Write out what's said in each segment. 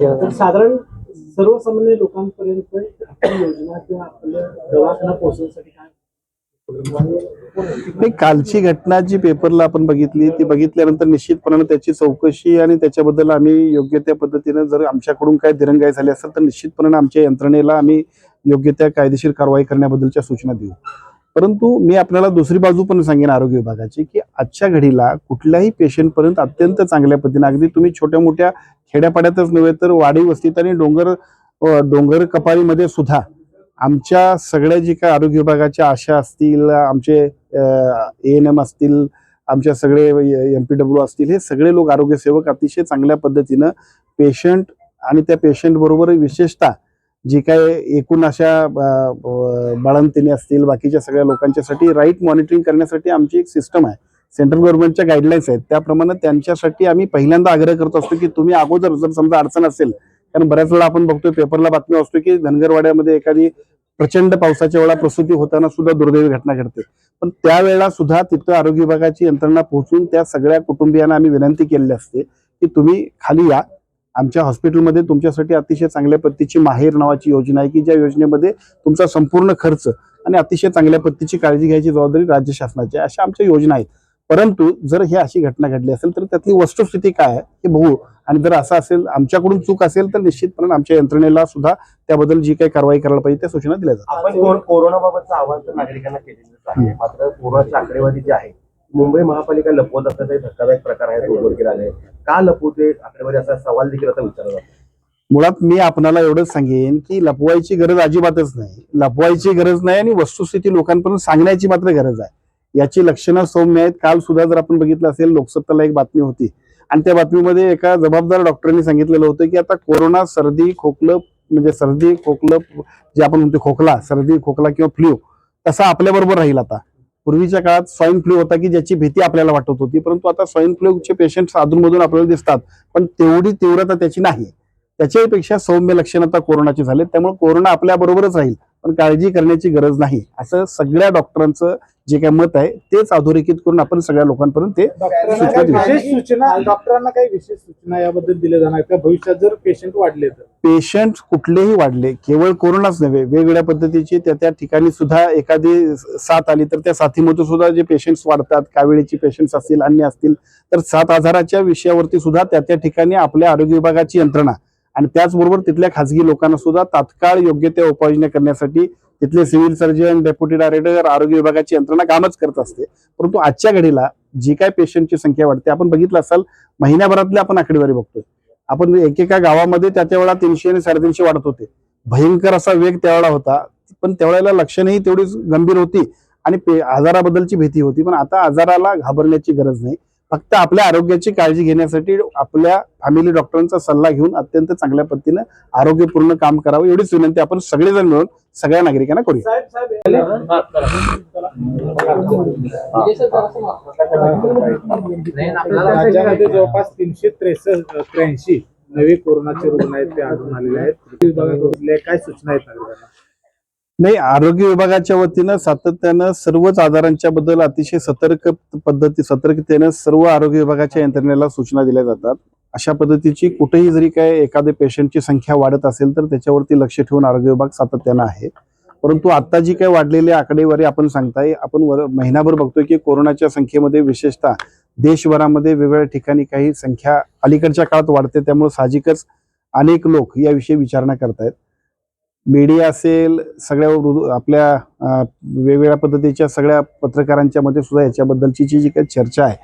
तर साधारण सर्वसामान्य लोकांपर्यंत आपली योजना किंवा आपल्या दवाखाना पोहोचण्यासाठी काय नाही, कालची घटना जी पेपरला आपण बघितली ती बघितल्यानंतर निश्चितपणाने त्याची चौकशी आणि त्याच्याबद्दल आम्ही योग्य त्या पद्धतीने जर आमच्याकडून काय दिरंगाई झाली असेल तर निश्चितपणाने आमच्या यंत्रणेला आम्ही योग्य त्या कायदेशीर कारवाई करण्याबद्दलच्या सूचना देऊ. परंतु मी आपल्याला दुसरी बाजू पण सांगेन आरोग्य विभागाची, की आजच्या घडीला कुठल्याही पेशंट पर्यंत अत्यंत चांगल्या पद्धतीने अगदी तुम्ही छोट्या मोठ्या खेड्यापाड्यातच नव्हे तर वाडी वस्तीत आणि डोंगर कपाळीमध्ये सुद्धा आमच्या सगळ्या जी काय आरोग्य विभागाच्या आशा असतील, आमचे ANM असतील, आमच्या सगळे MPW असतील, हे सगळे लोक आरोग्य सेवक अतिशय चांगल्या पद्धतीनं पेशंट आणि त्या पेशंट बरोबर विशेषतः जी काय एकूण अशा बाळंतिणी असतील बाकीच्या सगळ्या लोकांच्यासाठी राईट मॉनिटरिंग करण्यासाठी आमची एक सिस्टम आहे. सेंट्रल गव्हर्नमेंटच्या गाईडलाईन्स आहेत त्याप्रमाणे त्यांच्यासाठी आम्ही पहिल्यांदा आग्रह करत असतो की तुम्ही अगोदर जर समजा अडचण असेल, कारण बऱ्याच वेळा आपण बघतोय पेपरला बातमी असतो की धनगरवाड्यामध्ये एखादी प्रचंड पावसाच्या वेळा प्रसूती होताना सुद्धा दुर्दैवी घटना घडते, पण त्यावेळेला सुद्धा तिथं आरोग्य विभागाची यंत्रणा पोहोचून त्या सगळ्या कुटुंबियांना आम्ही विनंती केलेली असते की तुम्ही खाली या. आमच्या हॉस्पिटलमध्ये तुमच्यासाठी अतिशय चांगल्या पद्धतीची माहेर नावाची योजना आहे की ज्या योजनेमध्ये तुमचा संपूर्ण खर्च आणि अतिशय चांगल्या पद्धतीची काळजी घ्यायची जबाबदारी राज्य शासनाची आहे. अशा आमच्या योजना आहेत. परंतु जर ही अशी घटना घडली असेल तर त्यातली वस्तुस्थिती काय आहे हे बघू, आणि जर असं असेल आमच्याकडून चूक असेल तर निश्चितपणे आमच्या यंत्रणेला सुद्धा त्याबद्दल जी काही कारवाई करायला पाहिजे त्या सूचना दिल्या जातात. आपण कोरोनाबाबतचं आवाहन तर नागरिकांना केलेलंच आहे, मात्र कोरोनाची आकडेवारी जी आहे मुंबई महापालिका लपवत असल्याचा एक धक्कादायक प्रकार आहे तो उघडकीस आले. का लपवते आकडेवारी असा सवाल देखील आता विचारला जातो. मुळात मी आपणाला एवढंच सांगेन की लपवायची गरज अजिबातच नाही, लपवायची गरज नाही आणि वस्तुस्थिती लोकांपर्यंत सांगण्याची मात्र गरज आहे. याची लक्षणं सौम्य आहेत. काल सुद्धा जर आपण बघितलं असेल लोकसत्ताला एक बातमी होती आणि त्या बातमीमध्ये एका जबाबदार डॉक्टरांनी सांगितलेलं होतं की आता कोरोना सर्दी खोकलं म्हणजे सर्दी खोकलं जे आपण म्हणतो खोकला सर्दी खोकला किंवा फ्ल्यू तसा आपल्याबरोबर राहील. आता पूर्वीच्या काळात स्वाईन फ्लू होता की ज्याची भीती आपल्याला वाटत होती, परंतु आता स्वाईन फ्लूचे पेशंट अधूनमधून आपल्याला दिसतात पण तेवढी तीव्रता त्याची नाही. त्याच्यापेक्षा सौम्य लक्षण आता कोरोनाची झाले, त्यामुळे कोरोना आपल्या बरोबरच राहील पण काळजी करण्याची गरज नाही असं सगळ्या डॉक्टरांचं जे काय मत आहे तेच अधोरेखित करून आपण सगळ्या लोकांपर्यंत ते डॉक्टरांना काही विशेष सूचना याबद्दल दिल्या जाणार का भविष्यात जर पेशंट वाढले तर? पेशंट कुठलेही वाढले, केवळ कोरोनाच नव्हे वेगवेगळ्या पद्धतीची त्या ठिकाणी सुद्धा एखादी साथ आली तर त्या साथीमध्ये सुद्धा जे पेशंट्स वाढतात, काविळीची पेशंट्स असतील अन्य असतील तर 7 आजाराच्या विषयावरती सुद्धा त्या ठिकाणी आपल्या आरोग्य विभागाची यंत्रणा आणि त्याचबरोबर तिथल्या खासगी लोकांना सुद्धा तात्काळ योग्य त्या उपाययोजना करण्यासाठी तिथले सिव्हिल सर्जन, डेप्युटी डायरेक्टर, आरोग्य विभागाची यंत्रणा कामच करत असते. परंतु आजच्या घडीला जी काय पेशंटची संख्या वाढते, आपण बघितलं असाल महिन्याभरातली आपण आकडेवारी बघतोय, आपण एकेका गावामध्ये त्या वेळा 300 आणि 350 वाढत होते. भयंकर असा वेग त्यावेळेला होता, पण त्यावेळेला लक्षणही तेवढीच गंभीर होती आणि आजाराबद्दलची भीती होती. पण आता आजाराला घाबरण्याची गरज नाही, फक्त आपल्या आरोग्याची काळजी घेण्यासाठी आपल्या फॅमिली डॉक्टरांचा सल्ला घेऊन अत्यंत चांगल्या पद्धतीने आरोग्यपूर्ण काम करावं एवढीच विनंती आपण सगळेजण मिळून सगळ्या नागरिकांना करूया. राज्यामध्ये जवळपास 383 नवे कोरोनाचे रुग्ण आहेत ते आढळून आलेले आहेत. काय सूचना आहेत नागरिकांना? नाही, आरोग्य विभागाच्या वतीनं सातत्यानं सर्वच आजारांच्या बद्दल अतिशय सतर्कतेनं सर्व आरोग्य विभागाच्या यंत्रणेला सूचना दिल्या जातात. अशा पद्धतीची कुठेही जरी काय एखाद्या पेशंटची संख्या वाढत असेल तर त्याच्यावरती लक्ष ठेवून आरोग्य विभाग सातत्यानं आहे. परंतु आता जी काही वाढलेली आकडेवारी आपण सांगताय, आपण महिनाभर बघतोय की कोरोनाच्या संख्येमध्ये विशेषतः देशभरामध्ये वेगवेगळ्या ठिकाणी काही संख्या अलीकडच्या काळात वाढते, त्यामुळे साहजिकच अनेक लोक याविषयी विचारणा करतायत. मीडिया असेल, सगळ्या आपल्या वेगवेगळ्या पद्धतीच्या सगळ्या पत्रकारांच्या मध्ये सुद्धा याच्याबद्दलची जी काही चर्चा आहे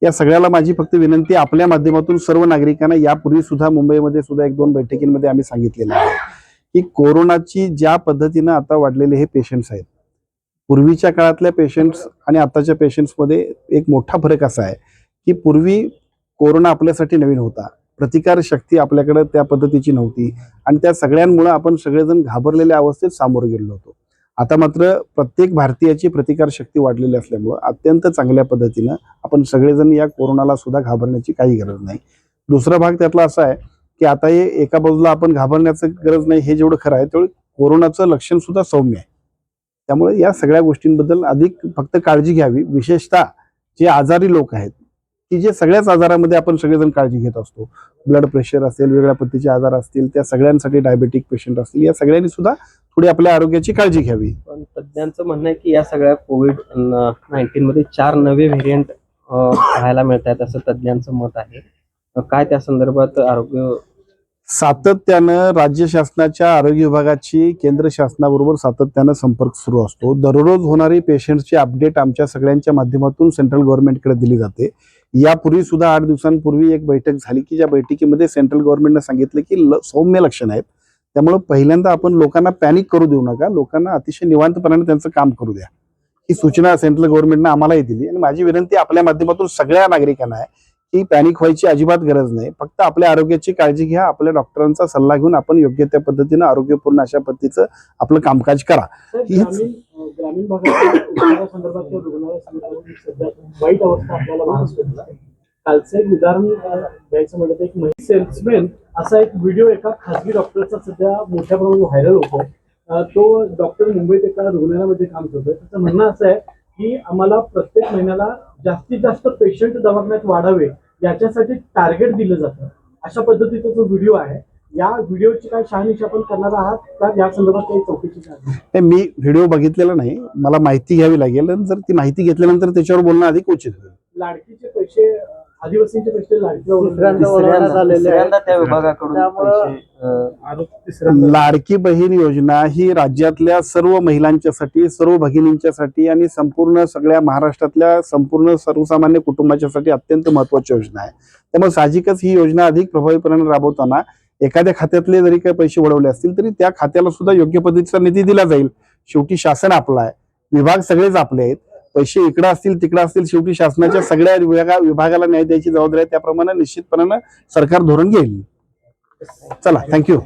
या सगळ्याला माझी फक्त विनंती आपल्या माध्यमातून सर्व नागरिकांना, यापूर्वी सुद्धा मुंबईमध्ये सुद्धा 1-2 बैठकींमध्ये आम्ही सांगितलेलं आहे की कोरोनाची ज्या पद्धतीनं आता वाढलेले हे पेशंट्स आहेत, पूर्वीच्या काळातल्या पेशंट्स आणि आताच्या पेशंट्समध्ये एक मोठा फरक असा आहे की पूर्वी कोरोना आपल्यासाठी नवीन होता, प्रतिकार शक्ती आपल्याकडे त्या पद्धतीची नव्हती आणि त्या सगळ्यांमुळे आपण सगळेजण घाबरलेल्या अवस्थेत सामोरे गेलो होतो. आता मात्र प्रत्येक भारतीयाची प्रतिकार शक्ती वाढलेली असल्यामुळे अत्यंत चांगल्या पद्धतीनं आपण सगळेजण या कोरोनाला सुद्धा घाबरण्याची काही गरज नाही. दुसरा भाग त्यातला असा आहे की आता हे एका बाजूला आपण घाबरण्याचं गरज नाही हे जेवढं खरं आहे तेवढं कोरोनाचं लक्षण सुद्धा सौम्य आहे. त्यामुळे या सगळ्या गोष्टींबद्दल अधिक फक्त काळजी घ्यावी. विशेषतः जे आजारी लोक आहेत की जे सगळ्याच आजारामध्ये आपण सगळेजण काळजी घेत असतो. ब्लड प्रेशर असेल, वेगळ्या पद्धतीचे आजार असतील, त्या सगळ्यांसाठी डायबेटिक पेशंट असतील, या सगळ्यांनी सुद्धा थोडी आपल्या आरोग्याची काळजी घ्यावी. पण तज्ज्ञांचं म्हणणं आहे की या सगळ्या कोविड-19 मध्ये 4 नवे व्हेरियंट पाहायला मिळत आहेत असं तज्ज्ञांचं मत आहे. काय त्या संदर्भात आरोग्य सातत्यानं राज्य शासनाच्या आरोग्य विभागाची केंद्र शासनाबरोबर सातत्यानं संपर्क सुरू असतो. दररोज होणारी पेशंटची अपडेट आमच्या सगळ्यांच्या माध्यमातून सेंट्रल गव्हर्नमेंटकडे दिली जाते. यापूर्वी सुद्धा 8 दिवसांपूर्वी एक बैठक झाली की ज्या बैठकीमध्ये सेंट्रल गव्हर्नमेंटनं सांगितलं की सौम्य लक्षण आहेत, त्यामुळे पहिल्यांदा आपण लोकांना पॅनिक करू देऊ नका, लोकांना अतिशय निवांतपणाने त्यांचं काम करू द्या. ही सूचना सेंट्रल गव्हर्नमेंटनं आम्हालाही दिली आणि माझी विनंती आपल्या माध्यमातून सगळ्या नागरिकांना आहे की पॅनिक व्हायची अजिबात गरज नाही. फक्त आपल्या आरोग्याची काळजी घ्या, आपल्या डॉक्टरांचा सल्ला घेऊन आपण योग्य त्या पद्धतीनं आरोग्यपूर्ण अशा पद्धतीचं आपलं कामकाज करा. ग्रामीण भागातील उपचारासंदर्भातल्या रुग्णालयासंदर्भात सध्या वाईट अवस्था आपल्याला महाराष्ट्रात आहे. कालचं एक उदाहरण द्यायचं म्हटलं तर एक महिला सेल्समॅन असा एक व्हिडिओ एका खासगी डॉक्टरचा सध्या मोठ्या प्रमाणात व्हायरल होतो. तो डॉक्टर मुंबईत एका रुग्णालयामध्ये काम करतोय. त्याचं म्हणणं असं आहे की आम्हाला प्रत्येक महिन्याला जास्तीत जास्त पेशंट दवाखान्यात वाढावे याच्यासाठी टार्गेट दिलं जातं. अशा पद्धतीचा जो व्हिडिओ आहे, या व्हिडिओची काय शहानिशा आपण करणार आहात का, या संदर्भात काही चौकशी करणार? मी व्हिडिओ बघितलेला नाही, मला माहिती घ्यावी लागेल आणि जर ती माहिती घेतल्यानंतर त्याच्यावर बोलणं अधिक उचित होईल. लाडकीचे पैसे, आदिवासींचे पैसे तिसऱ्यांदा त्या विभागाकडून पैसे लाडकी बहीण योजना ही राज्यातल्या सर्व महिलांच्यासाठी, सर्व भगिनींच्यासाठी आणि संपूर्ण सगळ्या महाराष्ट्रातल्या संपूर्ण सर्वसामान्य कुटुंबाच्यासाठी अत्यंत महत्वाची योजना आहे. त्यामुळे साहजिकच ही योजना अधिक प्रभावीपणे राबवताना एखाद्या खात्यातले जरी काही पैसे वळवले असतील तरी त्या खात्याला सुद्धा योग्य पद्धतीचा निधी दिला जाईल. शेवटी शासन आपलं आहे, विभाग सगळेच आपले आहेत. पैसे इकडं असतील तिकडं असतील, शेवटी शासनाच्या सगळ्या विभागाला न्याय द्यायची जबाबदारी आहे. त्याप्रमाणे निश्चितपणानं सरकार धोरण घेईल. चला, थँक्यू.